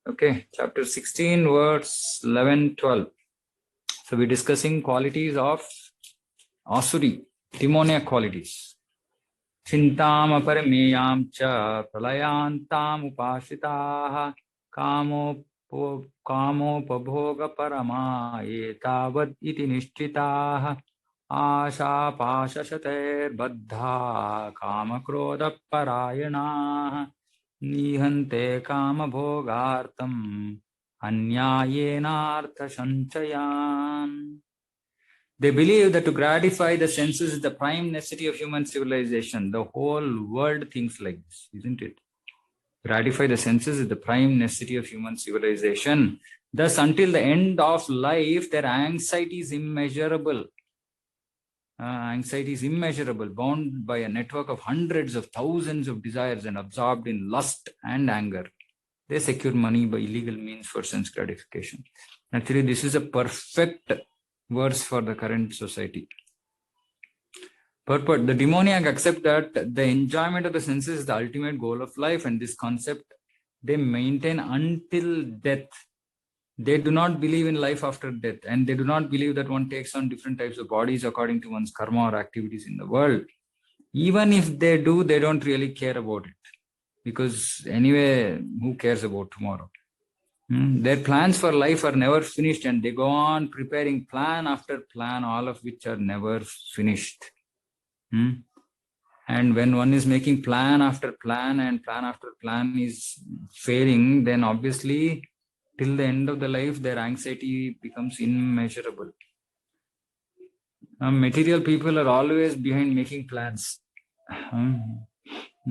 Okay, chapter 16, verse 11, 12. So we're discussing qualities of Asuri, demoniac qualities. Chintam aparameyam cha pralayantam upashitaha kamopabhoga parama etavad iti nishtitaha asha pashasater baddha kamakroda parayana nihante kamabhogartam anyayenartha sanchayan. They believe that to gratify the senses is the prime necessity of human civilization. The whole world thinks like this, isn't it? Gratify the senses is the prime necessity of human civilization. Thus, until the end of life, their anxiety is immeasurable. Anxiety is immeasurable, bound by a network of hundreds of thousands of desires and absorbed in lust and anger. They secure money by illegal means for sense gratification. Actually, this is a perfect verse for the current society. Purport: the demoniac accept that the enjoyment of the senses is the ultimate goal of life, and this concept they maintain until death. They do not believe in life after death, and they do not believe that one takes on different types of bodies according to one's karma or activities in the world. Even if they do, they don't really care about it, because anyway, who cares about tomorrow? Their plans for life are never finished, and they go on preparing plan after plan, all of which are never finished. And when one is making plan after plan and plan after plan is failing, then obviously till the end of the life, their anxiety becomes immeasurable. Material people are always behind making plans.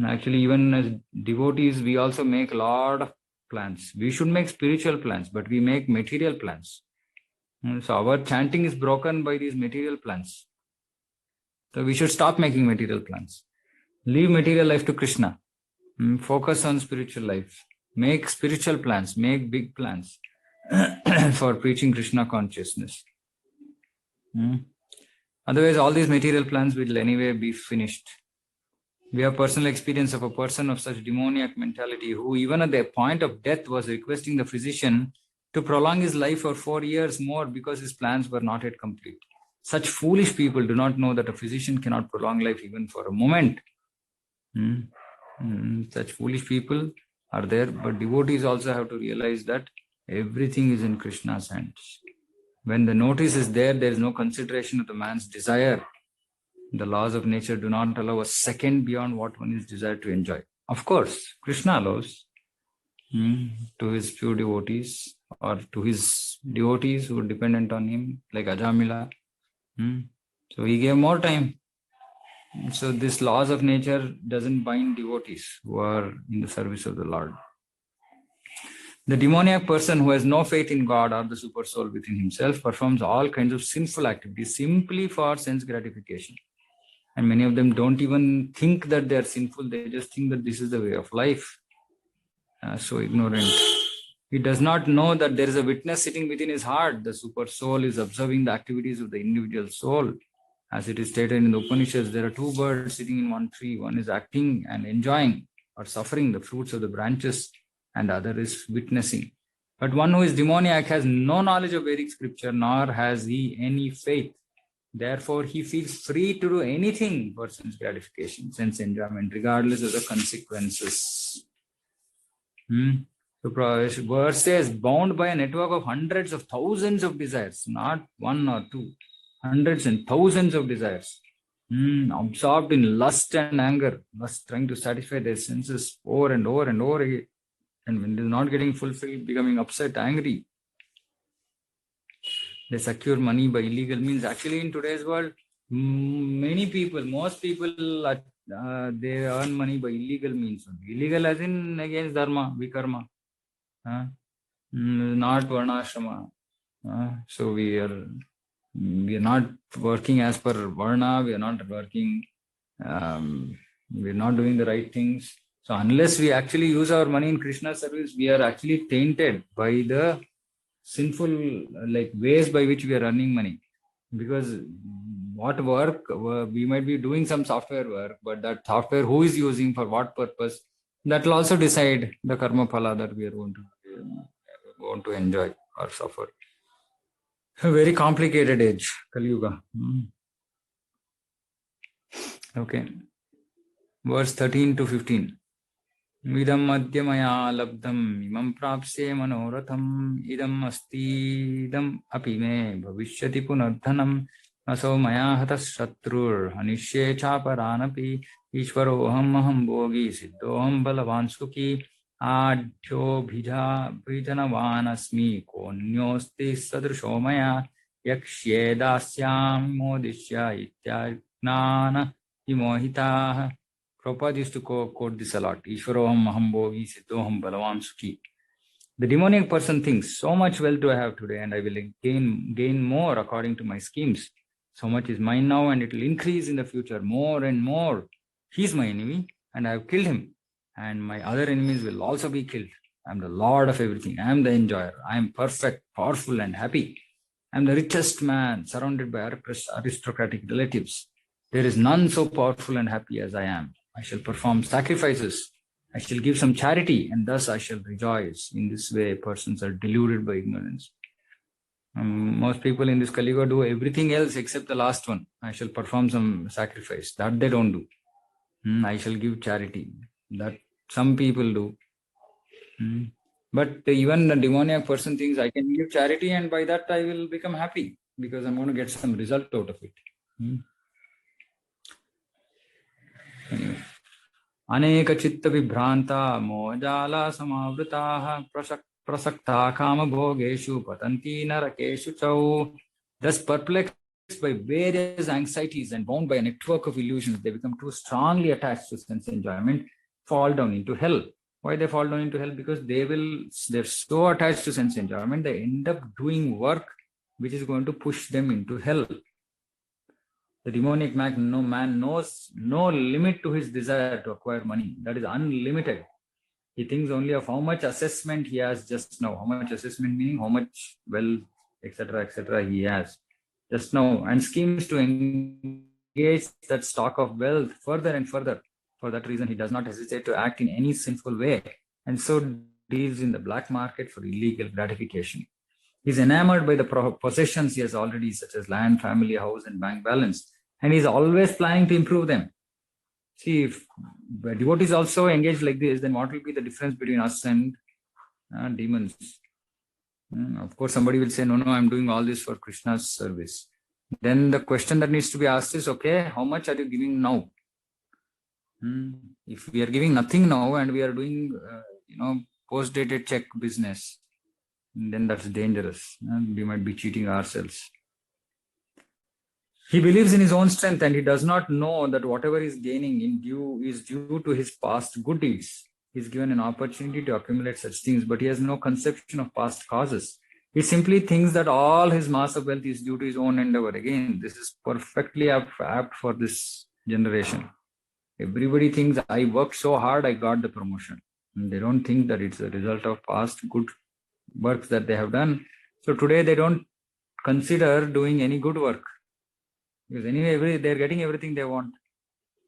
Actually, even as devotees, we also make a lot of plans. We should make spiritual plans, but we make material plans. So our chanting is broken by these material plans. So we should stop making material plans. Leave material life to Krishna. Focus on spiritual life. Make spiritual plans. Make big plans for preaching Krishna consciousness. Otherwise, all these material plans will anyway be finished. We have personal experience of a person of such demoniac mentality who even at the point of death was requesting the physician to prolong his life for 4 years more because his plans were not yet complete. Such foolish people do not know that a physician cannot prolong life even for a moment. Such foolish people are there, but devotees also have to realize that everything is in Krishna's hands. When the notice is there, there is no consideration of the man's desire. The laws of nature do not allow a second beyond what one is desired to enjoy. Of course, Krishna allows to his few devotees or to his devotees who are dependent on him, like Ajamila. So he gave more time. So this laws of nature doesn't bind devotees who are in the service of the Lord. The demoniac person who has no faith in God or the super soul within himself performs all kinds of sinful activities simply for sense gratification. And many of them don't even think that they are sinful. They just think that this is the way of life. So ignorant. He does not know that there is a witness sitting within his heart. The super soul is observing the activities of the individual soul. As it is stated in the Upanishads, there are two birds sitting in one tree. One is acting and enjoying or suffering the fruits of the branches, and the other is witnessing. But one who is demoniac has no knowledge of Vedic scripture, nor has he any faith. Therefore, he feels free to do anything for sense gratification, sense enjoyment, regardless of the consequences. So, verse says, bound by a network of hundreds of thousands of desires, not one or two, hundreds and thousands of desires, absorbed in lust and anger, lust trying to satisfy their senses over and over and over again. And when it is not getting fulfilled, becoming upset, angry. They secure money by illegal means. Actually, in today's world, most people, they earn money by illegal means. Illegal as in against dharma, vikarma, not varnashrama. So we are not working as per varna. We are not working. We are not doing the right things. So unless we actually use our money in Krishna's service, we are actually tainted by the sinful ways by which we are earning money. Because what work, we might be doing some software work, but that software who is using for what purpose, that will also decide the karma phala that we are going to do. want to enjoy or suffer. A very complicated age, Kali Yuga. Okay. Verse 13 to 15. Idam madhyamaya labdham imam prapse manoratham idam asti idam api me bhavishyati punardhanam aso maya hatas shatrur hanishye chaparanapi ishvaroham aham bhogi siddhoham balavan sukhi adhyo bhijanavan asmi konyosti sadrusho maya yakshye dasyam modishya ityajnana vimohitaah. Prabhupada used to quote this a lot. Ishvaroham mahambogi siddhoham balavan sukhi. The demoniac person thinks, so much wealth do I have today and I will gain more according to my schemes. So much is mine now and it will increase in the future more and more. He's my enemy and I have killed him. And my other enemies will also be killed. I am the Lord of everything. I am the enjoyer. I am perfect, powerful and happy. I am the richest man surrounded by aristocratic relatives. There is none so powerful and happy as I am. I shall perform sacrifices. I shall give some charity, and thus I shall rejoice. In this way, persons are deluded by ignorance. Most people in this Kali Yuga do everything else except the last one. I shall perform some sacrifice. That they don't do. I shall give charity. That some people do. But even the demoniac person thinks I can give charity, and by that I will become happy because I'm going to get some result out of it. Anyway. Aneka chitta vibhranta mojala samavruta prasakta kama bhogeshu patanti narakeshu chau. Thus perplexed by various anxieties and bound by a network of illusions, they become too strongly attached to sense enjoyment, fall down into hell. Why they fall down into hell? Because they're so attached to sense enjoyment, they end up doing work which is going to push them into hell. The demoniac man knows no limit to his desire to acquire money. That is unlimited. He thinks only of how much assessment he has just now. How much assessment meaning how much wealth, etc., he has just now. And schemes to engage that stock of wealth further and further. For that reason, he does not hesitate to act in any sinful way. And so deals in the black market for illegal gratification. He is enamored by the possessions he has already, such as land, family, house, and bank balance. And he is always planning to improve them. See, if devotees also engage like this, then what will be the difference between us and demons? Of course, somebody will say, no, I'm doing all this for Krishna's service. Then the question that needs to be asked is, okay, how much are you giving now? If we are giving nothing now and we are doing, post-dated check business, then that's dangerous. We might be cheating ourselves. He believes in his own strength and he does not know that whatever he is gaining is due to his past good deeds. He is given an opportunity to accumulate such things, but he has no conception of past causes. He simply thinks that all his mass of wealth is due to his own endeavor. Again, this is perfectly apt for this generation. Everybody thinks, I worked so hard, I got the promotion. And they don't think that it's a result of past good works that they have done. So today they don't consider doing any good work. Because anyway, they're getting everything they want.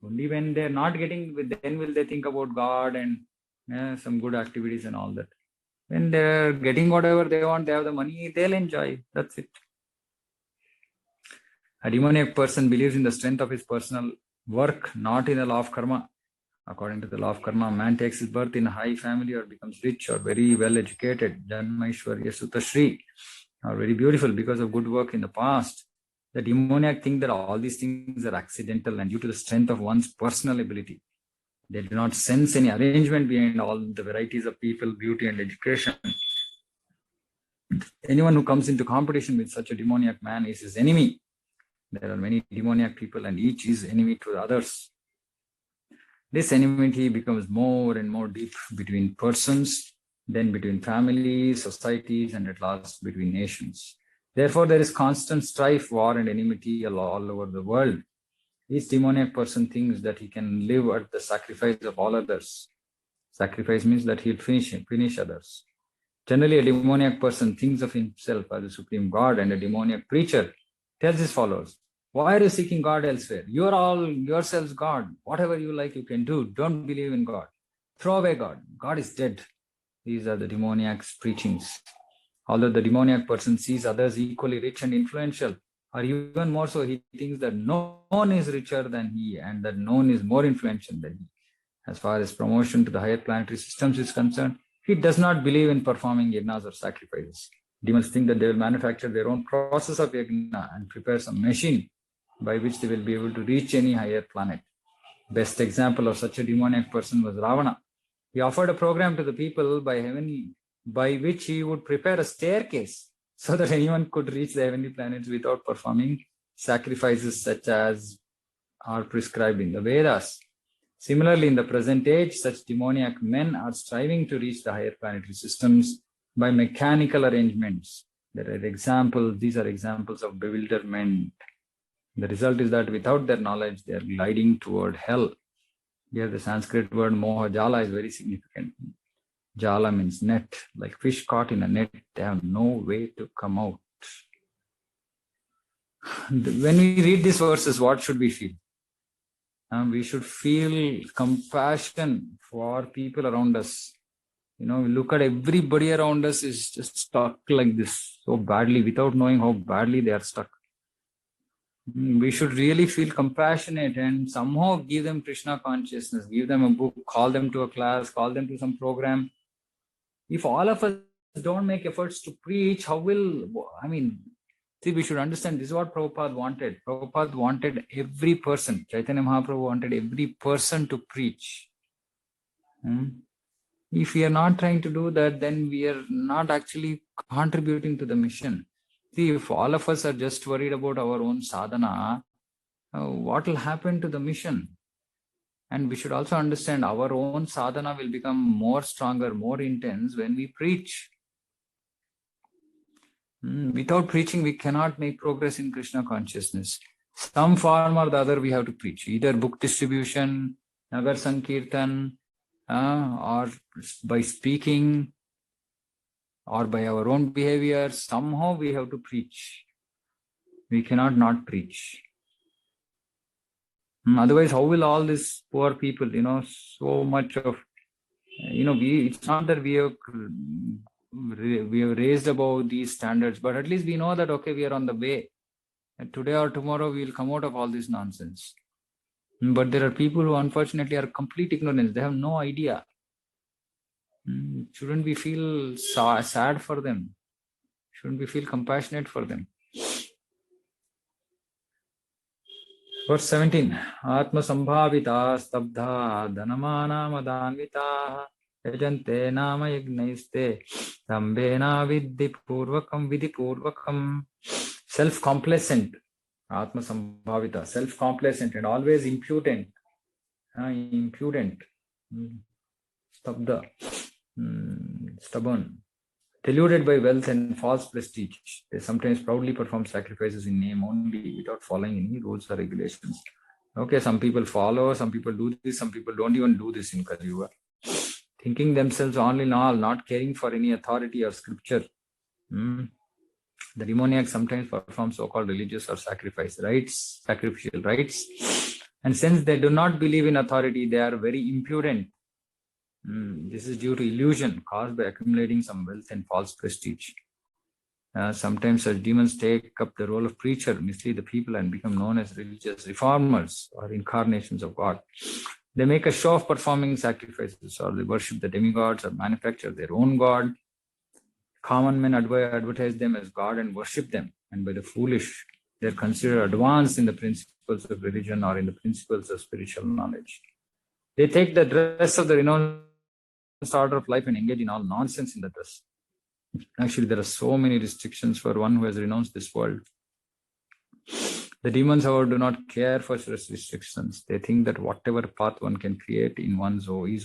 Only when they're not getting, then will they think about God and some good activities and all that. When they're getting whatever they want, they have the money, they'll enjoy. That's it. A demoniac person believes in the strength of his personal work, not in the law of karma. According to the law of karma, man takes his birth in a high family or becomes rich or very well educated, Janmaishwarya Sutashri, or very beautiful because of good work in the past. The demoniac think that all these things are accidental and due to the strength of one's personal ability. They do not sense any arrangement behind all the varieties of people, beauty and education. Anyone who comes into competition with such a demoniac man is his enemy. There are many demoniac people and each is enemy to the others. This enmity becomes more and more deep between persons, then between families, societies, and at last between nations. Therefore, there is constant strife, war, and enmity all over the world. Each demoniac person thinks that he can live at the sacrifice of all others. Sacrifice means that he'll finish others. Generally, a demoniac person thinks of himself as a supreme God, and a demoniac preacher tells his followers, why are you seeking God elsewhere? You are all yourselves God. Whatever you like, you can do. Don't believe in God. Throw away God. God is dead. These are the demoniac's preachings. Although the demoniac person sees others equally rich and influential, or even more so, he thinks that no one is richer than he and that no one is more influential than he. As far as promotion to the higher planetary systems is concerned, he does not believe in performing yagnas or sacrifices. Demons think that they will manufacture their own process of yagna and prepare some machine by which they will be able to reach any higher planet. Best example of such a demoniac person was Ravana. He offered a program to the people by which he would prepare a staircase so that anyone could reach the heavenly planets without performing sacrifices such as are prescribed in the Vedas. Similarly, in the present age, such demoniac men are striving to reach the higher planetary systems by mechanical arrangements. These are examples of bewilderment. The result is that without their knowledge, they are gliding toward hell. Here the Sanskrit word moha jala is very significant. Jala means net, like fish caught in a net, they have no way to come out. When we read these verses, what should we feel? We should feel compassion for people around us. We look at everybody around us is just stuck like this so badly without knowing how badly they are stuck. We should really feel compassionate and somehow give them Krishna consciousness, give them a book, call them to a class, call them to some program. If all of us don't make efforts to preach, see, we should understand this is what Prabhupada wanted. Prabhupada wanted every person, Chaitanya Mahaprabhu wanted every person to preach. If we are not trying to do that, then we are not actually contributing to the mission. See, if all of us are just worried about our own sadhana, what will happen to the mission? And we should also understand our own sadhana will become more stronger, more intense when we preach. Without preaching, we cannot make progress in Krishna consciousness. Some form or the other we have to preach, either book distribution, Nagar Sankirtan, or by speaking, or by our own behavior. Somehow we have to preach. We cannot not preach. Otherwise, how will all these poor people, so much of, it's not that we have raised above these standards, but at least we know that, okay, we are on the way. And today or tomorrow, we will come out of all this nonsense. But there are people who unfortunately are complete ignorance. They have no idea. Shouldn't we feel sad for them? Shouldn't we feel compassionate for them? Verse 17. Atma sambhavita stabdha dhanamana madanvita yajante nama yagnaiste dambena vidhi purvakam. Self-complacent. Atma sambhavita. Self-complacent and always impudent. Stabdha. Stubborn, deluded by wealth and false prestige. They sometimes proudly perform sacrifices in name only without following any rules or regulations. Okay, some people follow, some people do this, some people don't even do this in Kali Yuga. Thinking themselves all in all, not caring for any authority or scripture. The demoniac sometimes perform so-called religious or sacrificial rites. And since they do not believe in authority, they are very impudent. This is due to illusion caused by accumulating some wealth and false prestige. Sometimes such demons take up the role of preacher, mislead the people, and become known as religious reformers or incarnations of God. They make a show of performing sacrifices, or they worship the demigods or manufacture their own god. Common men advertise them as God and worship them, and by the foolish, they are considered advanced in the principles of religion or in the principles of spiritual knowledge. They take the dress of the renounced order of life and engage in all nonsense in the dress. Actually, there are so many restrictions for one who has renounced this world. The demons, however, do not care for such restrictions. They think that whatever path one can create in one's own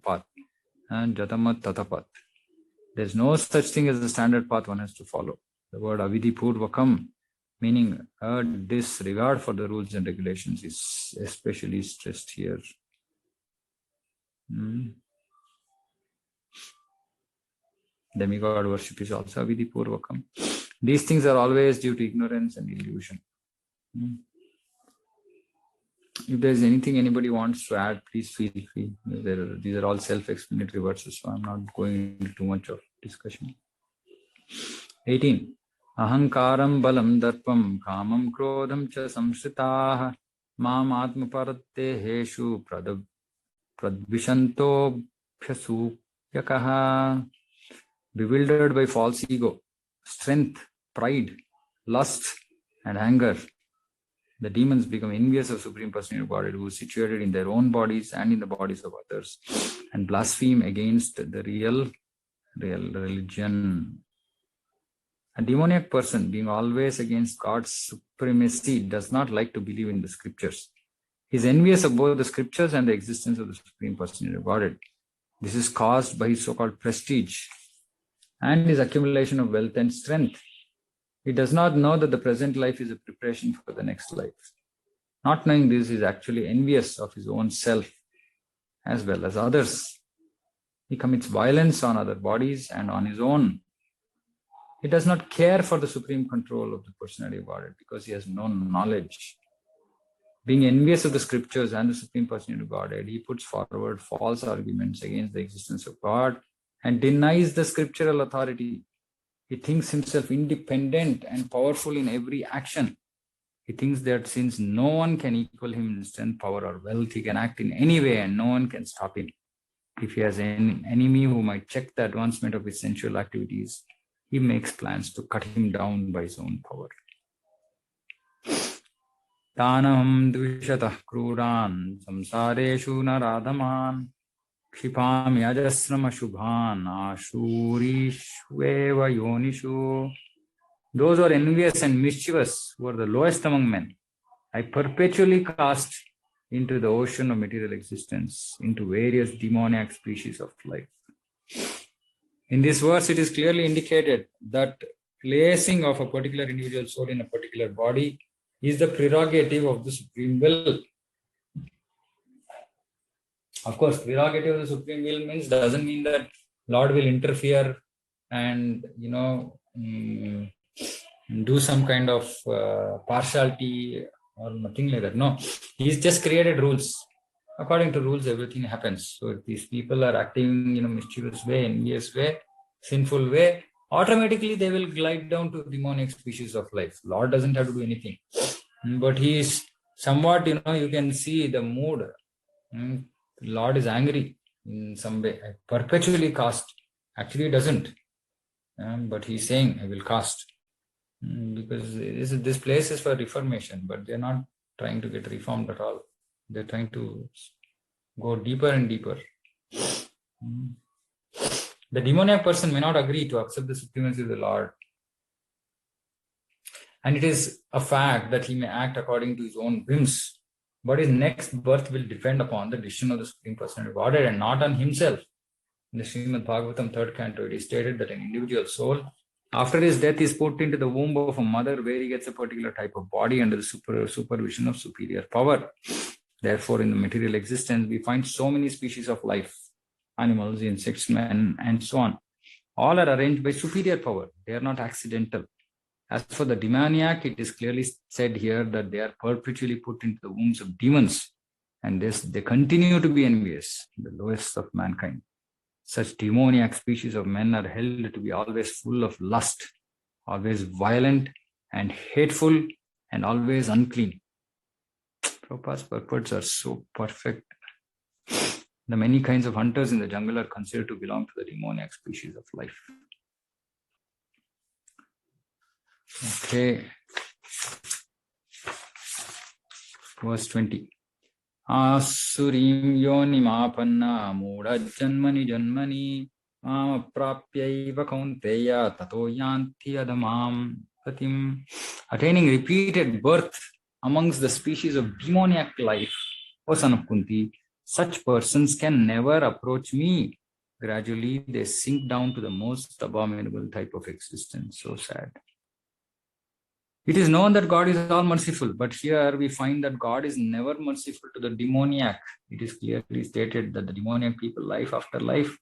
path. And jatamat tatapat. There's no such thing as the standard path one has to follow. The word avidhi purvakam, meaning a disregard for the rules and regulations, is especially stressed here. Demigod worship is also avidhi purvakam. These things are always due to ignorance and illusion. If there's anything anybody wants to add, please feel free. These are all self-explanatory verses, so I'm not going into too much of discussion. 18. Ahankaram balam darpam kamam krodham cha samshritaah mam atmaparateheshu pradvishanto bhyasupyakaha. Bewildered by false ego, strength, pride, lust, and anger, the demons become envious of Supreme Personality of Godhead, who is situated in their own bodies and in the bodies of others, and blaspheme against the real religion. A demoniac person, being always against God's supremacy, does not like to believe in the scriptures. He is envious of both the scriptures and the existence of the Supreme Personality of Godhead. This is caused by his so-called prestige and his accumulation of wealth and strength. He does not know that the present life is a preparation for the next life. Not knowing this, he is actually envious of his own self as well as others. He commits violence on other bodies and on his own. He does not care for the supreme control of the Personality of Godhead because he has no knowledge. Being envious of the scriptures and the Supreme Personality of Godhead, he puts forward false arguments against the existence of God and denies the scriptural authority. He thinks himself independent and powerful in every action. He thinks that since no one can equal him in strength, power, or wealth, he can act in any way and no one can stop him. If he has an enemy who might check the advancement of his sensual activities, he makes plans to cut him down by his own power. Tanaham dvishatah kruran samsareshu naradhaman Kshipami ajasrama shubhan ashurishveva yonishu. Those who are envious and mischievous, who are the lowest among men, I perpetually cast into the ocean of material existence, into various demoniac species of life. In this verse, it is clearly indicated that placing of a particular individual soul in a particular body is the prerogative of the Supreme Will. Of course, prerogative of the Supreme Will doesn't mean that Lord will interfere and, do some kind of partiality or nothing like that. No, he's just created rules. According to rules, everything happens. So if these people are acting in a mischievous way, envious way, sinful way, automatically they will glide down to demonic species of life. Lord doesn't have to do anything. But he is somewhat, you can see the mood. Lord is angry in some way. I perpetually cast. Actually, he doesn't. But he's saying, I will cast. Because this place is for reformation, but they're not trying to get reformed at all. They're trying to go deeper and deeper. The demoniac person may not agree to accept the supremacy of the Lord. And it is a fact that he may act according to his own whims. But his next birth will depend upon the decision of the Supreme Personality of Godhead and not on himself. In the Srimad Bhagavatam 3rd canto, it is stated that an individual soul, after his death, is put into the womb of a mother where he gets a particular type of body under the supervision of superior power. Therefore, in the material existence, we find so many species of life, animals, insects, men, and so on. All are arranged by superior power. They are not accidental. As for the demoniac, it is clearly said here that they are perpetually put into the wombs of demons, and they continue to be envious, the lowest of mankind. Such demoniac species of men are held to be always full of lust, always violent and hateful, and always unclean. Prabhupada's purports are so perfect. The many kinds of hunters in the jungle are considered to belong to the demoniac species of life. Okay. Verse 20. Asurim yonimapanna mudha janmani janmani mama prapyaiva kaunteya tato yanti adamam patim. Attaining repeated birth amongst the species of demoniac life, O son of Kunti, such persons can never approach me. Gradually, they sink down to the most abominable type of existence. So sad. It is known that God is all merciful, but here we find that God is never merciful to the demoniac. It is clearly stated that the demoniac people, life after life,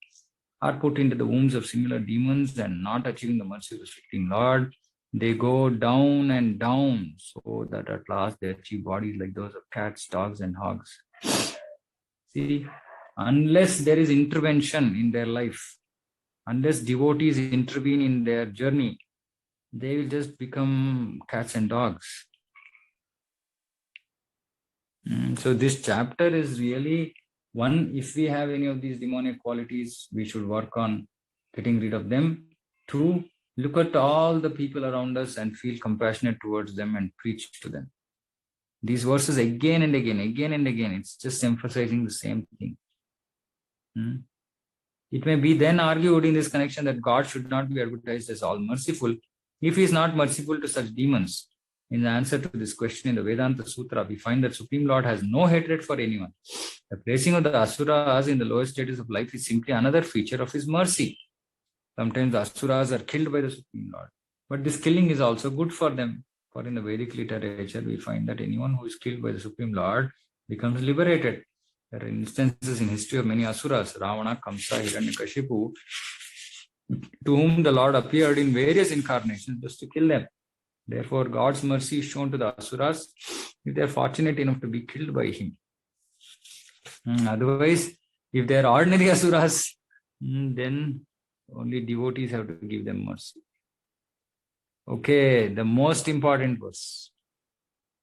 are put into the wombs of similar demons and not achieving the mercy of the Supreme Lord. They go down and down so that at last they achieve bodies like those of cats, dogs, and hogs. See, unless there is intervention in their life, unless devotees intervene in their journey, they will just become cats and dogs. So this chapter is really one, if we have any of these demonic qualities, we should work on getting rid of them. Two, look at all the people around us and feel compassionate towards them and preach to them. These verses again and again, it's just emphasizing the same thing. It may be then argued in this connection that God should not be advertised as all merciful if he is not merciful to such demons. In the answer to this question in the Vedanta Sutra, we find that Supreme Lord has no hatred for anyone. The placing of the asuras in the lowest stages of life is simply another feature of his mercy. Sometimes the asuras are killed by the Supreme Lord, but this killing is also good for them. For in the Vedic literature, we find that anyone who is killed by the Supreme Lord becomes liberated. There are instances in history of many asuras, Ravana, Kamsa, Hiranyakashipu, to whom the Lord appeared in various incarnations just to kill them. Therefore, God's mercy is shown to the asuras if they are fortunate enough to be killed by him. Otherwise, if they are ordinary asuras, then only devotees have to give them mercy. Okay, the most important verse.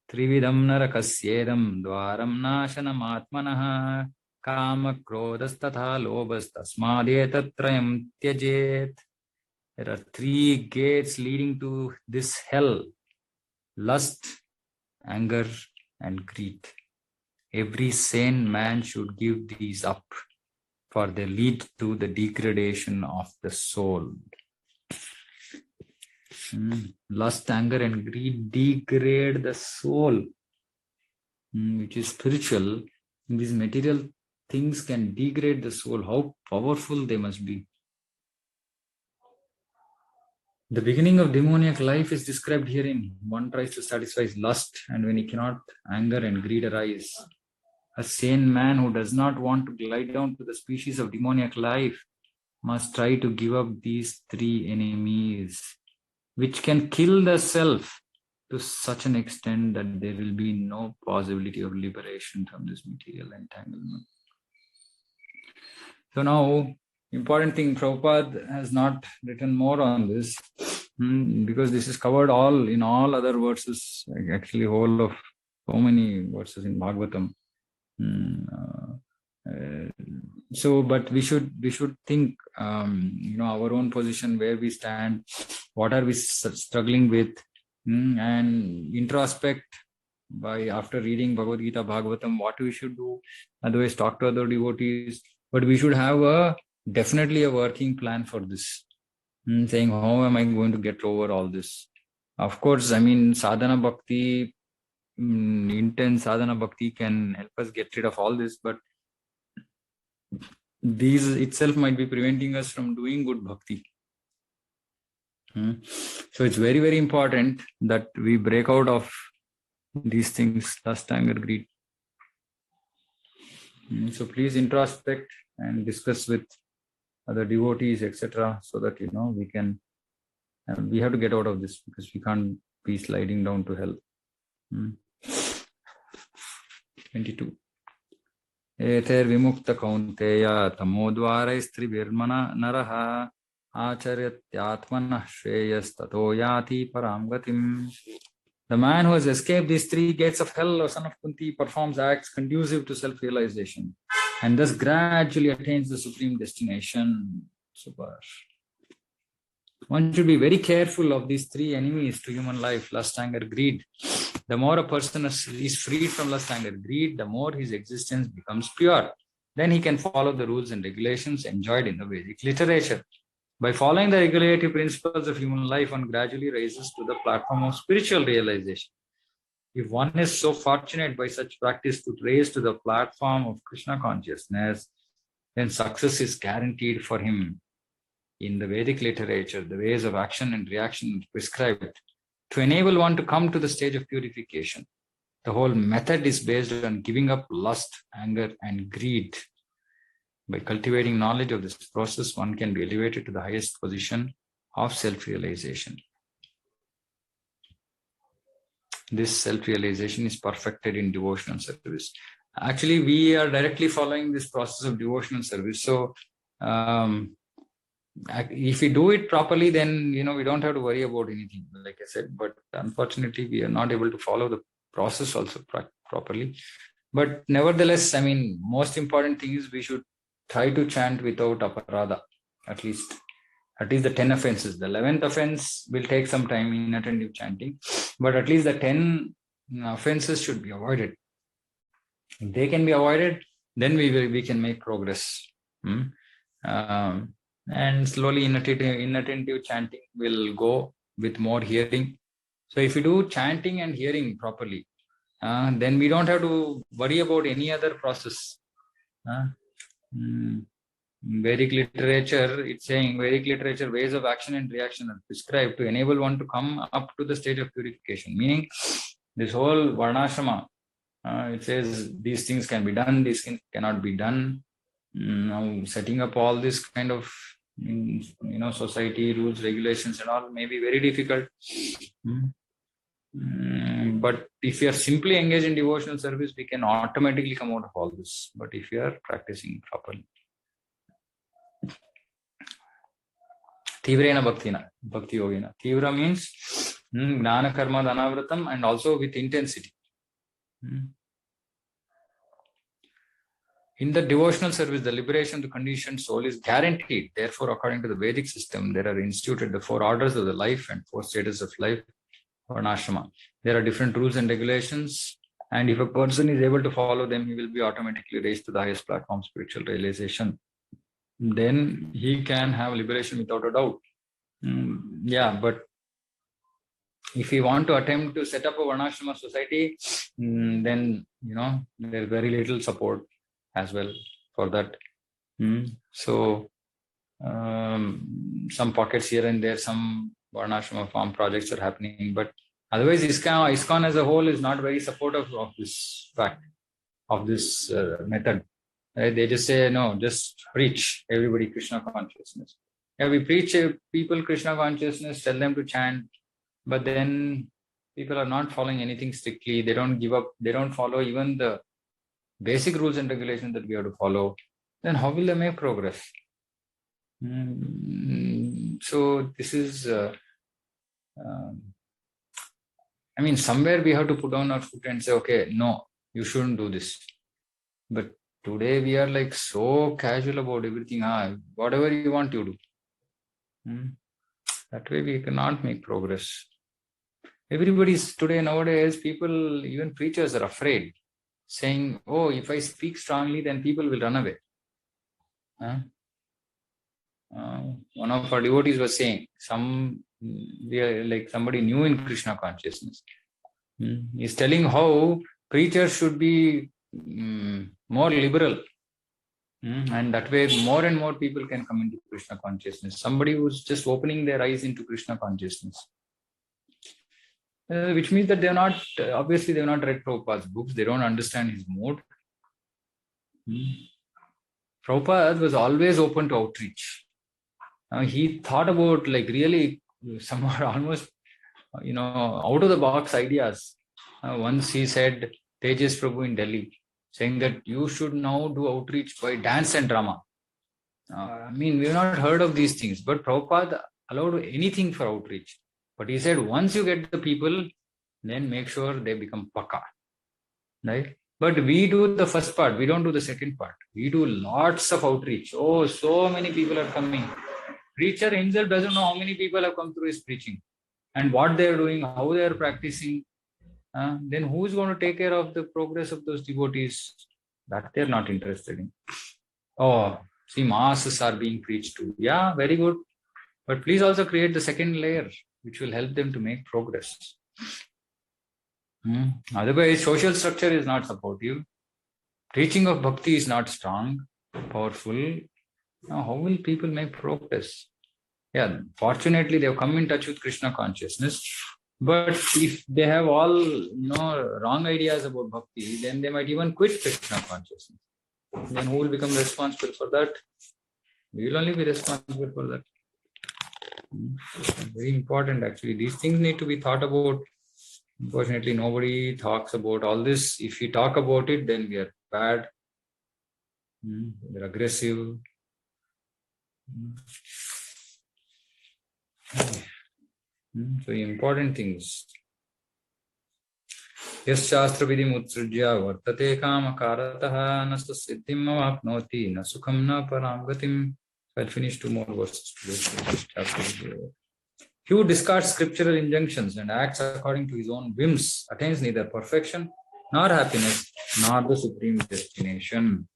Trividam narakasyedam dvaram nashanam atmanaha kama krodastatha lobas tasmadetattrayam tyajet. There are three gates leading to this hell: lust, anger, and greed. Every sane man should give these up, for they lead to the degradation of the soul. Lust, anger, and greed degrade the soul, which is spiritual. These material things can degrade the soul. How powerful they must be. The beginning of demoniac life is described herein. One tries to satisfy his lust, and when he cannot, anger and greed arise. A sane man who does not want to glide down to the species of demoniac life must try to give up these three enemies, which can kill the self to such an extent that there will be no possibility of liberation from this material entanglement. So now, important thing, Prabhupada has not written more on this, because this is covered all in all other verses, actually whole of so many verses in Bhagavatam. So, but we should think, our own position, where we stand, what are we struggling with, and introspect by after reading Bhagavad Gita, Bhagavatam, what we should do. Otherwise, talk to other devotees. But we should have definitely a working plan for this. Saying, how am I going to get over all this? Of course, I mean, sadhana bhakti, intense sadhana bhakti can help us get rid of all this, but these itself might be preventing us from doing good bhakti. So it's very, very important that we break out of these things, lust, anger, greed. So please introspect and discuss with other devotees, etc., so that we have to get out of this, because we can't be sliding down to hell. 22. Ether vimukta kaunteya tamodvaraistrivirmana naraha acharyatmatmana shreyas tato yati param gatim. The man who has escaped these three gates of hell, O son of Kunti, performs acts conducive to self-realization and thus gradually attains the supreme destination. Super. One should be very careful of these three enemies to human life: lust, anger, greed. The more a person is freed from lust, anger, greed, the more his existence becomes pure. Then he can follow the rules and regulations enjoyed in the Vedic literature. By following the regulative principles of human life, one gradually rises to the platform of spiritual realization. If one is so fortunate by such practice to raise to the platform of Krishna consciousness, then success is guaranteed for him. In the Vedic literature, the ways of action and reaction are prescribed to enable one to come to the stage of purification. The whole method is based on giving up lust, anger, and greed. By cultivating knowledge of this process, one can be elevated to the highest position of self-realization. This self-realization is perfected in devotional service. Actually, we are directly following this process of devotional service. So, if we do it properly, then we don't have to worry about anything, like I said. But unfortunately, we are not able to follow the process also properly. But nevertheless, I mean, most important thing is we should try to chant without aparadha, at least the 10 offenses. The 11th offense will take some time in inattentive chanting, but at least the 10 offenses should be avoided. If they can be avoided, then we can make progress. And slowly inattentive chanting will go with more hearing. So if you do chanting and hearing properly, then we don't have to worry about any other process. Vedic literature, it's saying Vedic literature, ways of action and reaction are prescribed to enable one to come up to the stage of purification. Meaning, this whole varnashrama, it says these things can be done, these things cannot be done. Now, setting up all this kind of society rules, regulations, and all may be very difficult. But if you are simply engaged in devotional service, we can automatically come out of all this. But if you are practicing properly. Tivrena bhakti yogina. Tivra means gnana karma dhanavratam, and also with intensity. In the devotional service, the liberation of the conditioned soul is guaranteed. Therefore, according to the Vedic system, there are instituted the 4 orders of the life and 4 stages of life, varnashrama. There are different rules and regulations, and if a person is able to follow them, he will be automatically raised to the highest platform, spiritual realization. Then he can have liberation without a doubt. But if we want to attempt to set up a varnashrama society, then there's very little support as well for that. So some pockets here and there, some varnashrama farm projects are happening, but otherwise ISKCON as a whole is not very supportive of this fact, of this method. Right? They just say, no, just preach everybody Krishna consciousness. We preach people Krishna consciousness, tell them to chant, but then people are not following anything strictly. They don't give up. They don't follow even the basic rules and regulations that we have to follow. Then how will they make progress? So this is, somewhere we have to put down our foot and say, okay, no, you shouldn't do this. But today we are like so casual about everything. Whatever you want, you do. That way we cannot make progress. Everybody's today, nowadays, people, even preachers are afraid, saying, oh, if I speak strongly, then people will run away. One of our devotees was saying, somebody new in Krishna consciousness. He's telling how preachers should be more liberal. And that way more and more people can come into Krishna consciousness. Somebody who's just opening their eyes into Krishna consciousness. Which means that obviously they've not read Prabhupada's books. They don't understand his mode. Prabhupada was always open to outreach. He thought about really somewhat almost, out of the box ideas. Once he said, Tejas Prabhu in Delhi, saying that you should now do outreach by dance and drama. We've not heard of these things, but Prabhupada allowed anything for outreach. But he said, once you get the people, then make sure they become pakka. Right? But we do the first part, we don't do the second part. We do lots of outreach. Oh, so many people are coming. Preacher himself doesn't know how many people have come through his preaching and what they are doing, how they are practicing. Then who's going to take care of the progress of those devotees? That they're not interested in. Oh, see, masses are being preached to. Yeah, very good. But please also create the second layer, which will help them to make progress. Otherwise, social structure is not supportive. Teaching of bhakti is not strong, powerful. Now, how will people make progress? Yeah, fortunately, they have come in touch with Krishna consciousness. But if they have all, wrong ideas about bhakti, then they might even quit Krishna consciousness. Then who will become responsible for that? We will only be responsible for that. Very important, actually. These things need to be thought about Unfortunately, nobody talks about all this. If we talk about it, then we are bad. We're aggressive. So important things. Yes, Shastra Vidhim Utsrujya Vartate Kama Karataha Nasta Siddhim Avapnoti Na Sukham Na Param Gatim. I'll finish 2 more verses. He who discards scriptural injunctions and acts according to his own whims attains neither perfection nor happiness nor the supreme destination.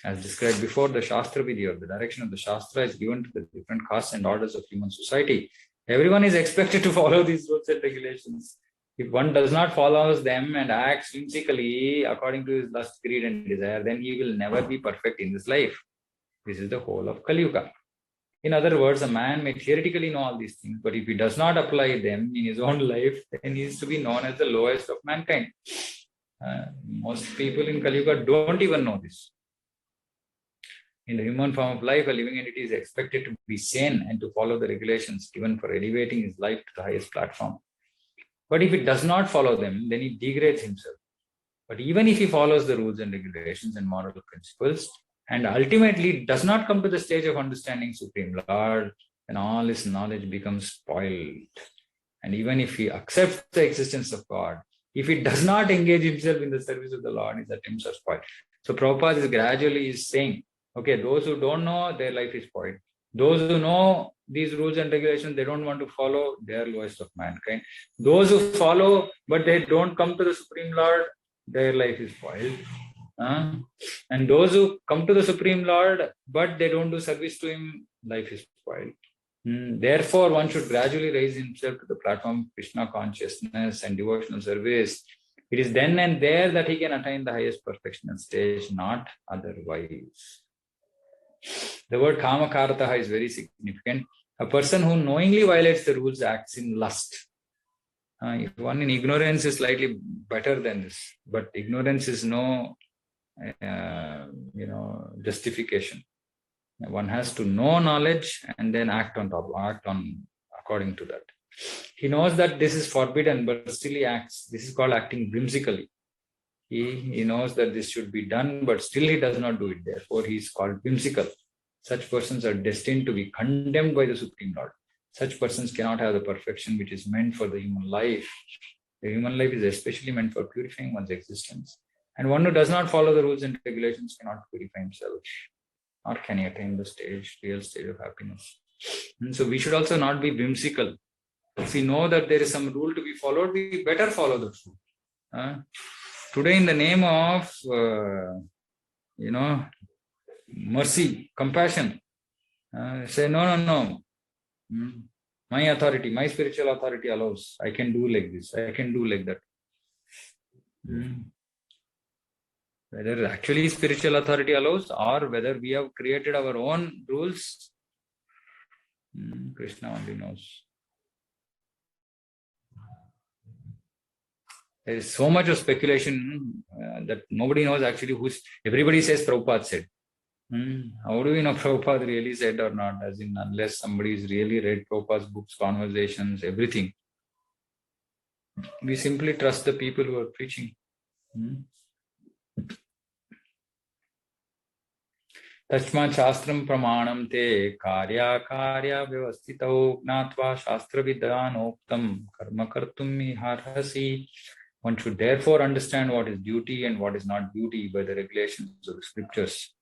As described before, the Shastra Vidhi, or the direction of the Shastra, is given to the different castes and orders of human society. Everyone is expected to follow these rules and regulations. If one does not follow them and acts whimsically according to his lust, greed, and desire, then he will never be perfect in this life. This is the whole of Kali Yuga. In other words, a man may theoretically know all these things, but if he does not apply them in his own life, then he is to be known as the lowest of mankind. Most people in Kali Yuga don't even know this. In the human form of life, a living entity is expected to be sane and to follow the regulations given for elevating his life to the highest platform. But if he does not follow them, then he degrades himself. But even if he follows the rules and regulations and moral principles, and ultimately does not come to the stage of understanding Supreme Lord, then all his knowledge becomes spoiled. And even if he accepts the existence of God, if he does not engage himself in the service of the Lord, his attempts are spoiled. So Prabhupada is gradually saying, okay, those who don't know, their life is spoiled. Those who know these rules and regulations, they don't want to follow, they are lowest of mankind. Those who follow, but they don't come to the Supreme Lord, their life is spoiled. And those who come to the Supreme Lord, but they don't do service to him, life is spoiled. Therefore, one should gradually raise himself to the platform of Krishna consciousness and devotional service. It is then and there that he can attain the highest perfectional stage, not otherwise. The word Kamakarataha is very significant. A person who knowingly violates the rules acts in lust. If one in ignorance is slightly better than this, but ignorance is no justification. One has to know knowledge and then act on according to that. He knows that this is forbidden, but still he acts. This is called acting whimsically. He knows that this should be done, but still he does not do it. Therefore, he is called whimsical. Such persons are destined to be condemned by the Supreme Lord. Such persons cannot have the perfection which is meant for the human life. The human life is especially meant for purifying one's existence. And one who does not follow the rules and regulations cannot purify himself, nor can he attain the real stage of happiness. And so we should also not be whimsical. If we know that there is some rule to be followed, we better follow the rule. Today, in the name of, mercy, compassion, say, no. My authority, my spiritual authority allows. I can do like this. I can do like that. Whether actually spiritual authority allows or whether we have created our own rules, Krishna only knows. There is so much of speculation that nobody knows actually everybody says Prabhupada said. How do we know Prabhupada really said or not? As in, unless somebody has really read Prabhupada's books, conversations, everything. We simply trust the people who are preaching. Tashma shastram pramanam te karya vyavastitau gnatva shastra vidhanoktam karma kartum miharhasi. One should therefore understand what is duty and what is not duty by the regulations of the scriptures.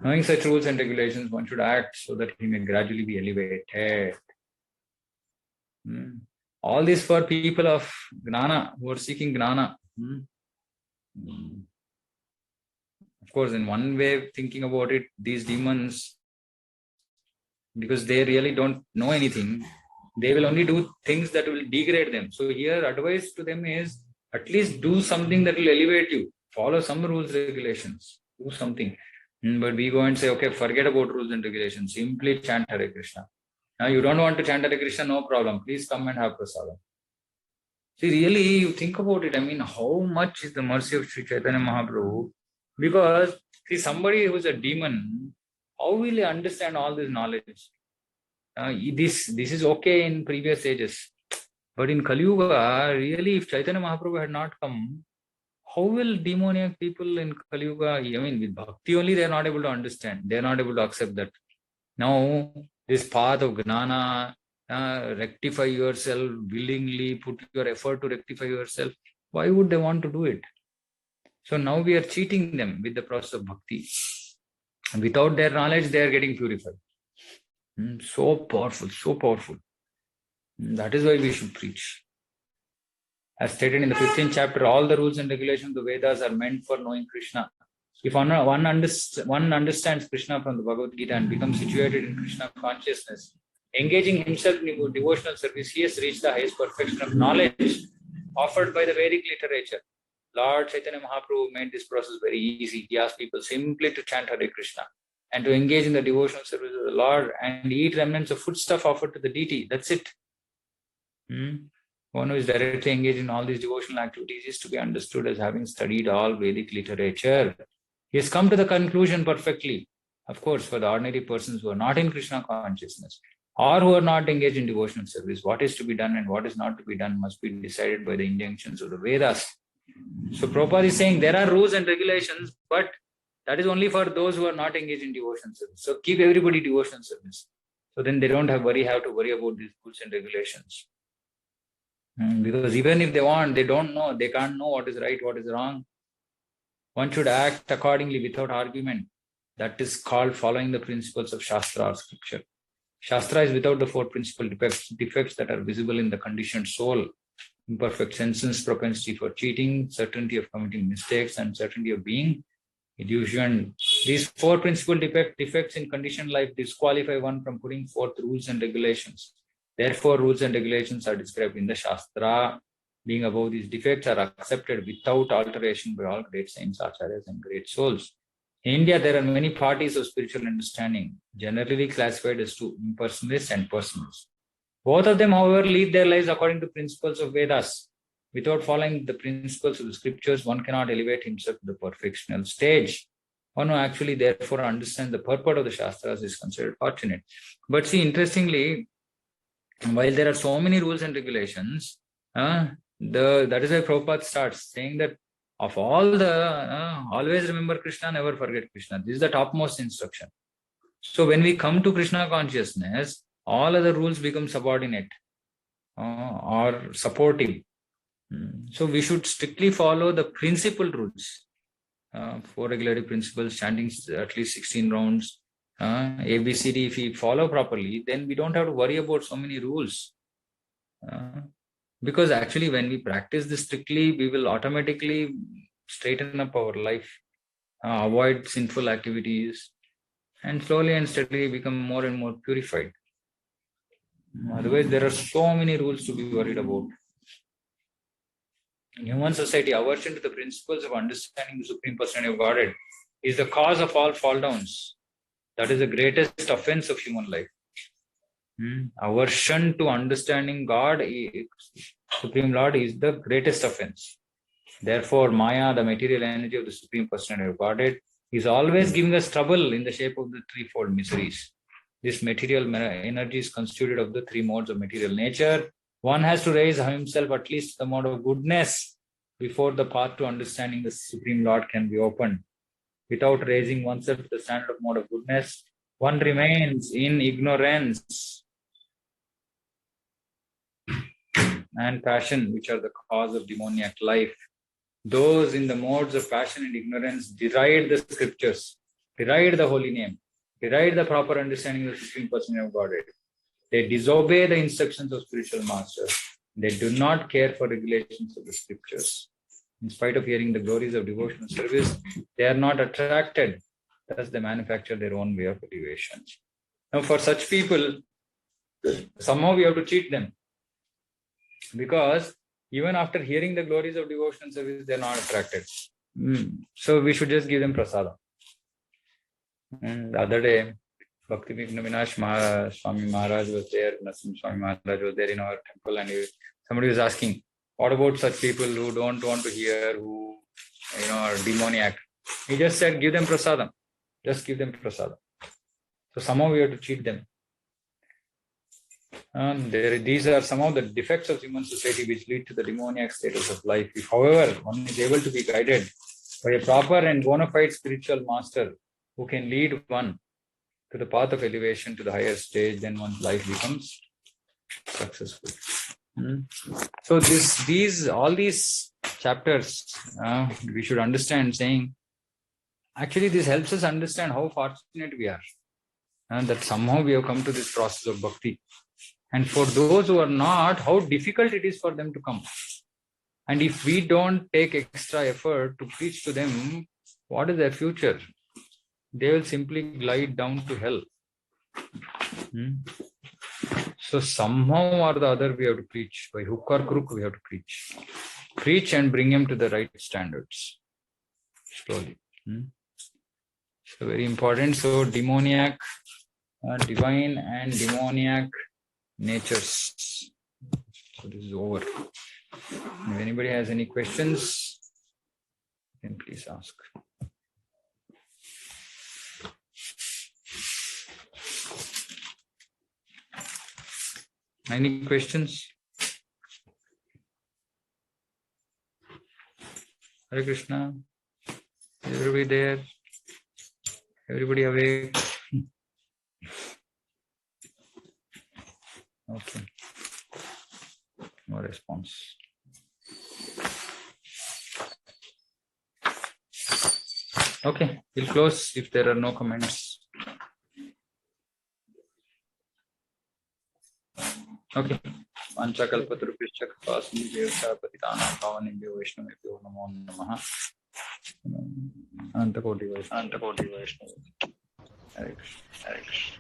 Knowing such rules and regulations, one should act so that he may gradually be elevated. All this for people of Gnana, who are seeking Gnana. Of course, in one way of thinking about it, these demons, because they really don't know anything, they will only do things that will degrade them. So here, advice to them is, at least do something that will elevate you. Follow some rules, regulations. Do something. But we go and say, okay, forget about rules and regulations. Simply chant Hare Krishna. Now, you don't want to chant Hare Krishna, no problem. Please come and have prasadam. See, really, you think about it. I mean, how much is the mercy of Sri Chaitanya Mahaprabhu? Because, see, somebody who is a demon, how will he understand all this knowledge? This is okay in previous ages. But in Kali Yuga, really, if Chaitanya Mahaprabhu had not come, how will demoniac people in Kali Yuga, I mean, with bhakti only, they are not able to understand. They are not able to accept that. Now, this path of Gnana, rectify yourself willingly, put your effort to rectify yourself. Why would they want to do it? So now we are cheating them with the process of bhakti. Without their knowledge, they are getting purified. So powerful, so powerful. That is why we should preach. As stated in the 15th chapter, all the rules and regulations of the Vedas are meant for knowing Krishna. If one understands Krishna from the Bhagavad Gita and becomes situated in Krishna consciousness, engaging himself in devotional service, he has reached the highest perfection of knowledge offered by the Vedic literature. Lord Chaitanya Mahaprabhu made this process very easy. He asked people simply to chant Hare Krishna and to engage in the devotional service of the Lord and eat remnants of foodstuff offered to the deity. That's it. One who is directly engaged in all these devotional activities is to be understood as having studied all Vedic literature. He has come to the conclusion perfectly. Of course, for the ordinary persons who are not in Krishna consciousness or who are not engaged in devotional service, what is to be done and what is not to be done must be decided by the injunctions of the Vedas. So Prabhupada is saying there are rules and regulations, but that is only for those who are not engaged in devotional service. So keep everybody devotional service. So then they don't have to worry about these rules and regulations. Because even if they want, they don't know, they can't know what is right, what is wrong. One should act accordingly without argument. That is called following the principles of Shastra or scripture. Shastra is without the four principal defects that are visible in the conditioned soul: imperfect senses, propensity for cheating, certainty of committing mistakes, and certainty of being illusioned. These four principal defects in conditioned life disqualify one from putting forth rules and regulations. Therefore, rules and regulations are described in the Shastra. Being above these defects are accepted without alteration by all great saints, acharyas, and great souls. In India, there are many parties of spiritual understanding, generally classified as two: impersonalists and personalists. Both of them, however, lead their lives according to principles of Vedas. Without following the principles of the scriptures, one cannot elevate himself to the perfectional stage. One who actually therefore understands the purport of the Shastras is considered fortunate. But see, interestingly, while there are so many rules and regulations, that is why Prabhupada starts saying that of all the, always remember Krishna, never forget Krishna. This is the topmost instruction. So when we come to Krishna consciousness, all other rules become subordinate or supportive. So we should strictly follow the principal rules. 4 regulatory principles, chanting at least 16 rounds, ABCD. If we follow properly, then we don't have to worry about so many rules. Because actually when we practice this strictly, we will automatically straighten up our life, avoid sinful activities, and slowly and steadily become more and more purified. Otherwise, there are so many rules to be worried about. In human society, aversion to the principles of understanding the Supreme Personality of Godhead is the cause of all fall downs. That is the greatest offense of human life. Aversion to understanding God, Supreme Lord, is the greatest offense. Therefore, Maya, the material energy of the Supreme Personality of Godhead, is always giving us trouble in the shape of the threefold miseries. This material energy is constituted of the three modes of material nature. One has to raise himself at least the mode of goodness before the path to understanding the Supreme Lord can be opened. Without raising oneself to the standard of mode of goodness, one remains in ignorance and passion, which are the cause of demoniac life. Those in the modes of passion and ignorance deride the scriptures, deride the holy name, deride the proper understanding of the Supreme Personality of Godhead. They disobey the instructions of spiritual masters. They do not care for regulations of the scriptures. In spite of hearing the glories of devotional service, they are not attracted. Thus, they manufacture their own way of elevation. Now, for such people, somehow we have to cheat them. Because even after hearing the glories of devotional service, they are not attracted. So we should just give them prasadam. And the other day, Bhakti Vigna Vinash Swami Maharaj was there, Nasim Swami Maharaj was there in our temple, and somebody was asking, what about such people who don't want to hear, who are demoniac? He just said, give them prasadam. Just give them prasadam. So somehow we have to cheat them. These are some of the defects of human society which lead to the demoniac status of life. If, however, one is able to be guided by a proper and bona fide spiritual master who can lead one to the path of elevation to the higher stage, then one's life becomes successful. So all these chapters we should understand, saying actually this helps us understand how fortunate we are, and that somehow we have come to this process of bhakti. And for those who are not, how difficult it is for them to come. And if we don't take extra effort to preach to them, what is their future? They will simply glide down to hell. So somehow or the other we have to preach. By hook or crook we have to preach. Preach and bring him to the right standards. Slowly. So very important. So demoniac, divine and demoniac natures. So this is over. If anybody has any questions, then please ask. Any questions? Hare Krishna. Is everybody there? Everybody awake? Okay. No response. Okay, we'll close if there are no comments. Okay. Panchakalpatarupishya kripasindhevcha patitanam pavanebhyo vaishnavebhyo namo namaha. Antakoti Vaishnava. Hare Krishna.